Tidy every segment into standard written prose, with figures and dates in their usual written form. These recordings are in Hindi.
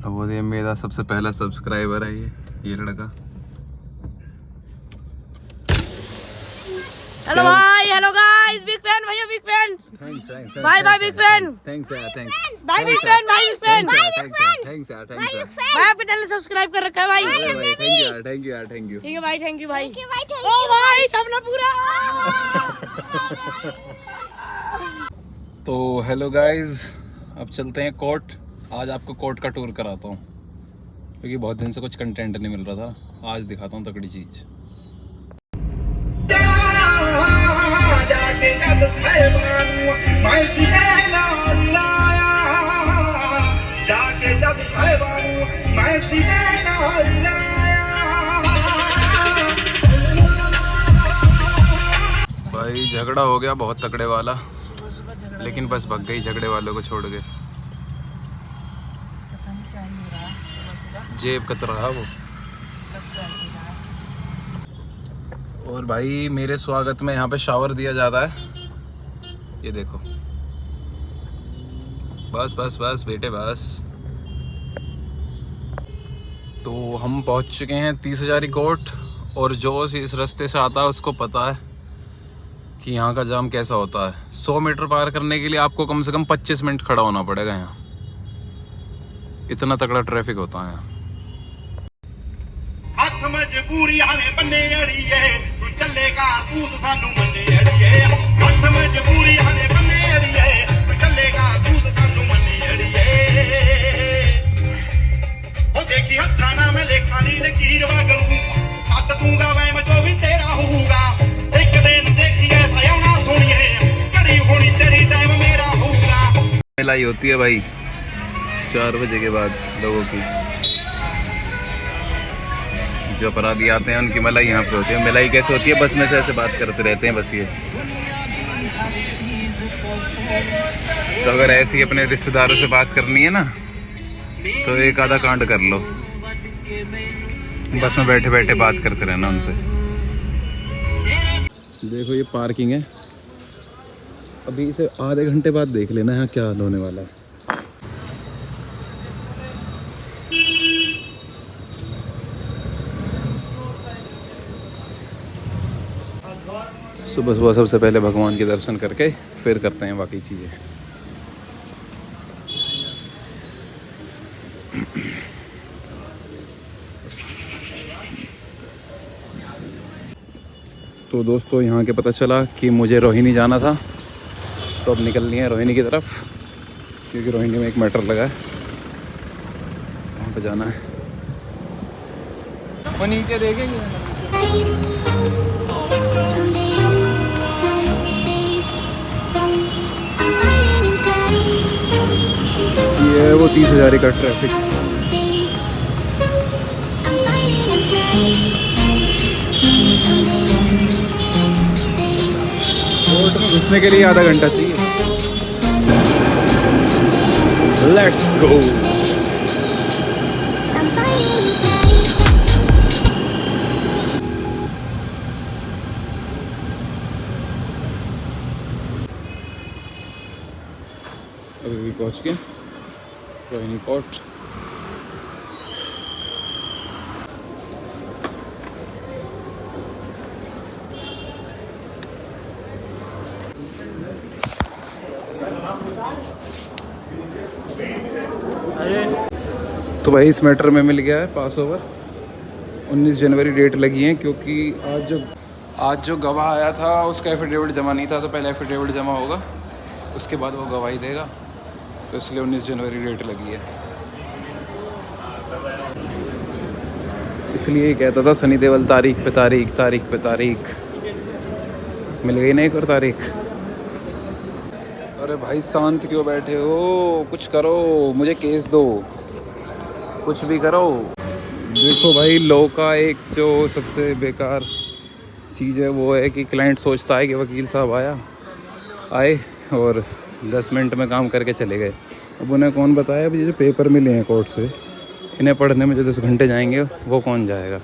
वो ये मेरा सबसे पहला सब्सक्राइबर है ये लड़का। हेलो भाई, हेलो गाइस, बिग फैन भैया, बिग फैन। भाई बिग फैन। थैंक्स यार, थैंक्स भाई बिग फैन, भाई बिग फैन। थैंक्स यार। भाई आपके चैनल सब्सक्राइब कर रखा है भाई। थैंक यू यार, थैंक यू। ठीक है भाई, थैंक यू भाई। ओ भाई सपना पूरा। तो हेलो गाइस, अब चलते हैं कोर्ट। आज आपको कोर्ट का टूर कराता हूँ क्योंकि बहुत दिन से कुछ कंटेंट नहीं मिल रहा था। आज दिखाता हूँ तगड़ी चीज़। भाई झगड़ा हो गया बहुत तगड़े वाला, लेकिन बस भग गई झगड़े वालों को छोड़ के। जेब कतर रहा वो। और भाई मेरे स्वागत में यहाँ पे शावर दिया जाता है, ये देखो। बस बस बस बेटे बस। तो हम पहुँच चुके हैं 30,000 कोर्ट। और जो इस रास्ते से आता है उसको पता है कि यहाँ का जाम कैसा होता है। 100 मीटर पार करने के लिए आपको कम से कम 25 मिनट खड़ा होना पड़ेगा यहाँ। इतना तगड़ा ट्रैफिक होता है यहाँ। हथ मजबूरी आने बन्ने अड़िए तू चलेगा तूस सानू मन्ने अड़िए। हथ मजबूरी आने बन्ने अड़िए तू चलेगा तूस सानू मन्ने अड़िए। ओ देखी हथा ना मैं लेखा नी लकीर वागलू हथ दूंगा मैं जो भी तेरा होऊगा। एक दिन देखी ऐसा आना सुनिए कड़ी होनी तेरी टाइम मेरा होऊगा। मिलाई होती है भाई 4 बजे के बाद लोगों की। जो अपराधी आते हैं उनकी मलाई यहाँ पे होती है। मलाई कैसे होती है? बस में से ऐसे बात करते रहते हैं बस ये। तो अगर ऐसे ही अपने रिश्तेदारों से बात करनी है ना तो एक आधा कांड कर लो, बस में बैठे बैठे बात करते रहना उनसे। देखो ये पार्किंग है, अभी इसे आधे घंटे बाद देख लेना यहाँ क्या हाल होने वाला है। सुबह सुबह सबसे पहले भगवान के दर्शन करके फिर करते हैं बाकी चीज़ें। तो दोस्तों यहाँ के पता चला कि मुझे रोहिणी जाना था, तो अब निकलनी है रोहिणी की तरफ क्योंकि रोहिणी में एक मैटर लगा है, वहाँ पे जाना है। वो नीचे देखेंगे। ये है वो 30,000 का ट्रैफिक। कोर्ट में घुसने के लिए आधा घंटा चाहिए। Let's go. अभी पहुंच गए रोहिणी कोर्ट। तो भाई इस मैटर में मिल गया है पास ओवर। 19 जनवरी डेट लगी है क्योंकि आज जो गवाह आया था उसका एफिडेविट जमा नहीं था, तो पहले एफिडेविट जमा होगा उसके बाद वो गवाही देगा, तो इसलिए 19 जनवरी डेट लगी है। इसलिए कहता था सनी देओल तारीख पे तारीख मिल गई ना एक और तारीख। अरे भाई शांत क्यों बैठे हो? कुछ करो, मुझे केस दो, कुछ भी करो। देखो भाई लॉ का एक जो सबसे बेकार चीज़ है वो है कि क्लाइंट सोचता है कि वकील साहब आए और 10 मिनट में काम करके चले गए। अब उन्हें कौन बताया? अभी जो पेपर मिले हैं कोर्ट से, इन्हें पढ़ने में जो 10 घंटे जाएंगे वो कौन जाएगा?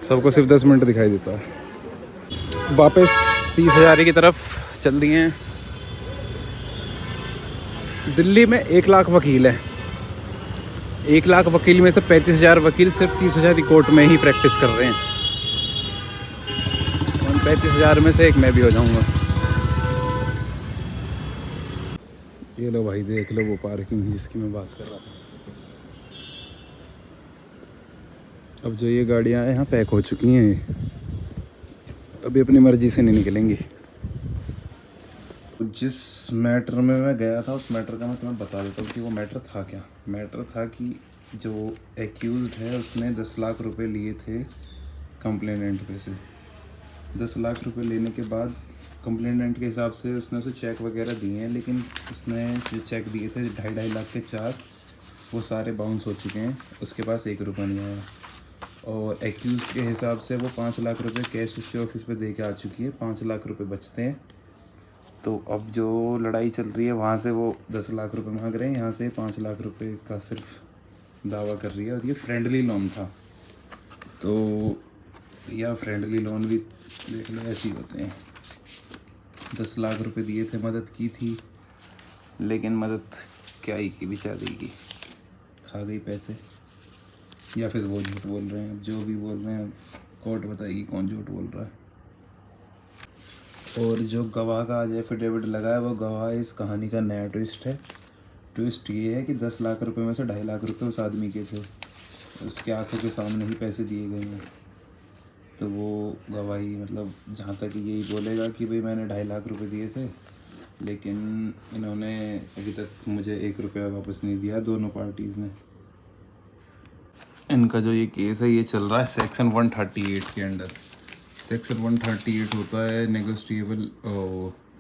सबको सिर्फ 10 मिनट दिखाई देता है। वापस 30,000 की तरफ चल दिए हैं। दिल्ली में 1 लाख वकील हैं, 1 लाख वकील में से 35,000 वकील सिर्फ 30,000 की कोर्ट में ही प्रैक्टिस कर रहे हैं। उन 35,000 में से एक मैं भी हो जाऊंगा। ये लो भाई, देख लो वो पार्किंग जिसकी मैं बात कर रहा था। अब जो ये गाड़ियाँ यहाँ पैक हो चुकी हैं, अभी अपनी मर्जी से नहीं निकलेंगी। जिस मैटर में मैं गया था उस मैटर का मैं तुम्हें बता देता हूँ कि वो मैटर था क्या। मैटर था कि जो एक्यूज्ड है उसने 10 लाख रुपए लिए थे कंप्लेनेंट पे से। 10 लाख रुपए लेने के बाद कंप्लेनेंट के हिसाब से उसने उसे चेक वगैरह दिए हैं, लेकिन उसने जो चेक दिए थे 2.5 लाख के 4, वो सारे बाउंस हो चुके हैं। उसके पास 1 रुपया नहीं आया। और एक्यूज्ड के हिसाब से वो 5 लाख रुपए कैश उसके ऑफिस पे दे के आ चुकी है। 5 लाख रुपए बचते हैं। तो अब जो लड़ाई चल रही है वहाँ से वो 10 लाख रुपए मांग रहे हैं, यहाँ से 5 लाख रुपए का सिर्फ दावा कर रही है। और ये फ्रेंडली लोन था, तो या फ्रेंडली लोन भी देख लो ऐसे ही होते हैं। 10 लाख रुपए दिए थे, मदद की थी, लेकिन मदद क्या ही की बेचारी की, खा गई पैसे। या फिर वो झूठ बोल रहे हैं। अब जो भी बोल रहे हैं कोर्ट बताएगी कौन झूठ बोल रहा है। और जो गवाह का आज एफिडेविट लगा है वो गवाह इस कहानी का नया ट्विस्ट है। ट्विस्ट ये है कि 10 लाख रुपए में से 2.5 लाख रुपए उस आदमी के थे, उसके आंखों के सामने ही पैसे दिए गए हैं। तो वो गवाही मतलब जहाँ तक यही बोलेगा कि भाई मैंने 2.5 लाख रुपए दिए थे, लेकिन इन्होंने अभी तक मुझे 1 रुपया वापस नहीं दिया, दोनों पार्टीज़ ने। इनका जो ये केस है ये चल रहा है सेक्शन 138 के अंडर। सेक्शन 138 होता है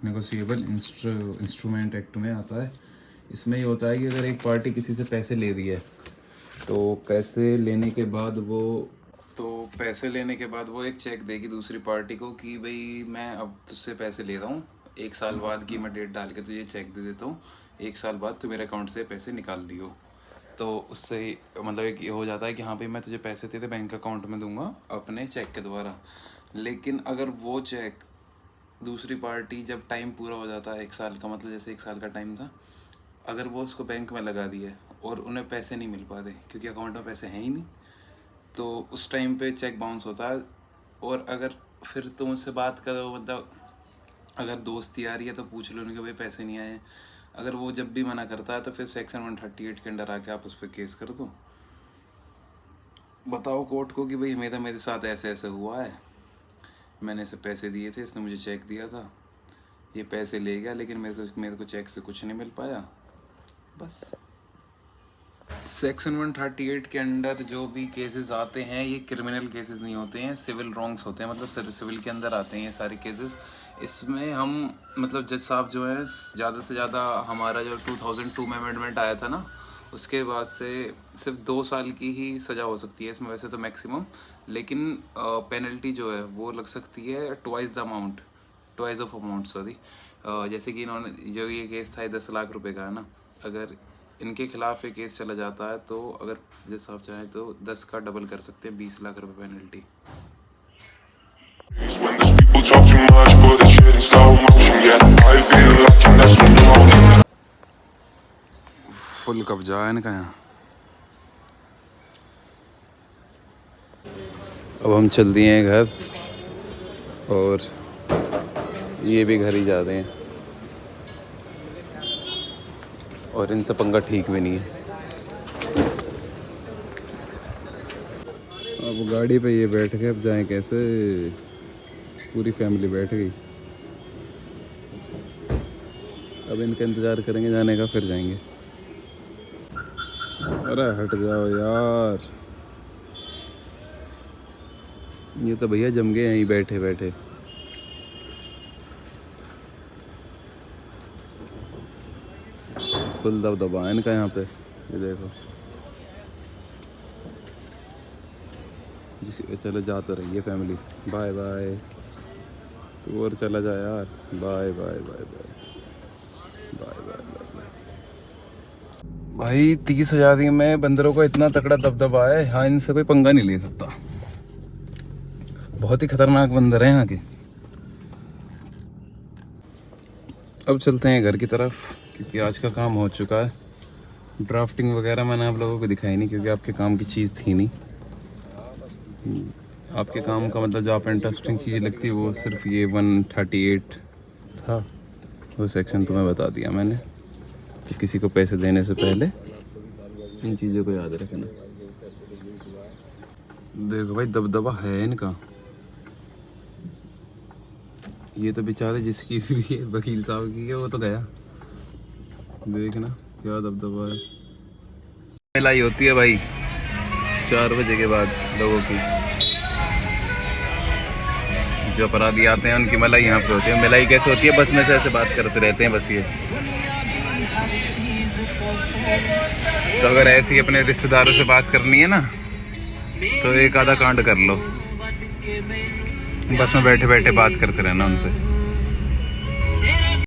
नेगोशिएबल इंस्ट्रूमेंट एक्ट में आता है। इसमें ये होता है कि अगर एक पार्टी किसी से पैसे ले रही है तो पैसे लेने के बाद वो एक चेक देगी दूसरी पार्टी को कि भाई मैं अब तुझसे पैसे ले रहा हूँ, 1 साल बाद की मैं डेट डाल के तुझे चेक दे देता हूँ, 1 साल बाद तू मेरे अकाउंट से पैसे निकाल लियो। तो उससे मतलब एक ये हो जाता है कि हाँ भाई मैं तुझे पैसे तेरे बैंक अकाउंट में दूंगा अपने चेक के द्वारा। लेकिन अगर वो चेक दूसरी पार्टी जब टाइम पूरा हो जाता है 1 साल का, मतलब जैसे 1 साल का टाइम था, अगर वो उसको बैंक में लगा दिए और उन्हें पैसे नहीं मिल पाते क्योंकि अकाउंट में पैसे हैं ही नहीं, तो उस टाइम पे चेक बाउंस होता है। और अगर फिर तुम उससे बात करो, मतलब अगर दोस्ती आ रही है तो पूछ लो उनके भाई पैसे नहीं आए। अगर वो जब भी मना करता है तो फिर सेक्शन 138 के अंडर आके आप उस पर केस कर दो, बताओ कोर्ट को कि भाई मेरे साथ ऐसे ऐसे हुआ है, मैंने इसे पैसे दिए थे, इसने मुझे चेक दिया था, ये पैसे ले गया, लेकिन मेरे को चेक से कुछ नहीं मिल पाया। बस सेक्शन 138 के अंडर जो भी केसेस आते हैं ये क्रिमिनल केसेस नहीं होते हैं, सिविल रॉन्ग्स होते हैं, मतलब सिविल के अंदर आते हैं ये सारे केसेस। इसमें हम मतलब जज साहब जो है ज़्यादा से ज़्यादा, हमारा जो 2002 में अमेंडमेंट आया था ना, उसके बाद से सिर्फ 2 साल की ही सज़ा हो सकती है इसमें वैसे तो मैक्सिमम, लेकिन पेनल्टी जो है वो लग सकती है ट्वाइस ऑफ अमाउंट सॉरी। जैसे कि इन्होंने जो ये केस था 10 लाख रुपए का है ना, अगर इनके खिलाफ ये केस चला जाता है तो अगर जज साहब चाहें तो 10 का डबल कर सकते हैं, 20 लाख रुपए पेनल्टी। फुल कब्जा है इनका यहाँ। अब हम चल दिए हैं घर और ये भी घर ही जा रहे हैं और इनसे पंगा ठीक भी नहीं है। अब गाड़ी पे ये बैठ के अब जाएं कैसे, पूरी फैमिली बैठ गई। अब इनका इंतज़ार करेंगे जाने का, फिर जाएंगे। अरे हट जाओ यार, ये तो भैया जम गए यहीं बैठे बैठे। फुल दबदबा है इनका यहाँ पे, ये देखो। चलो जा तो रही है फैमिली, बाय बाय। तू और चला जा यार, bye bye bye bye bye bye bye. भाई 30 आज़ादी में बंदरों को इतना तगड़ा दबदबा है, हाँ इनसे कोई पंगा नहीं ले सकता। बहुत ही खतरनाक बंदर हैं यहाँ के। अब चलते हैं घर की तरफ क्योंकि आज का काम हो चुका है ड्राफ्टिंग वगैरह मैंने आप लोगों को दिखाई नहीं क्योंकि आपके काम की चीज़ थी नहीं। आपके काम का मतलब जो आप इंटरेस्टिंग चीज़ लगती है वो सिर्फ ये 138 था, वो सेक्शन तुम्हें बता दिया मैंने। तो किसी को पैसे देने से पहले इन चीज़ों को याद रखना। देखो भाई दबदबा है इनका। ये तो बेचारे जिसकी भी वकील साहब की है वो तो गया। देखना क्या दबदबा है। मिलाई होती है भाई 4 बजे के बाद लोगों की। जो अपराधी आते हैं उनकी मलाई यहाँ पे होती है। मिलाई कैसे होती है? बस में से ऐसे बात करते रहते हैं बस ये। तो अगर ऐसे ही अपने रिश्तेदारों से बात करनी है ना तो एक आधा कांड कर लो, बस में बैठे बैठे बात करते रहना उनसे।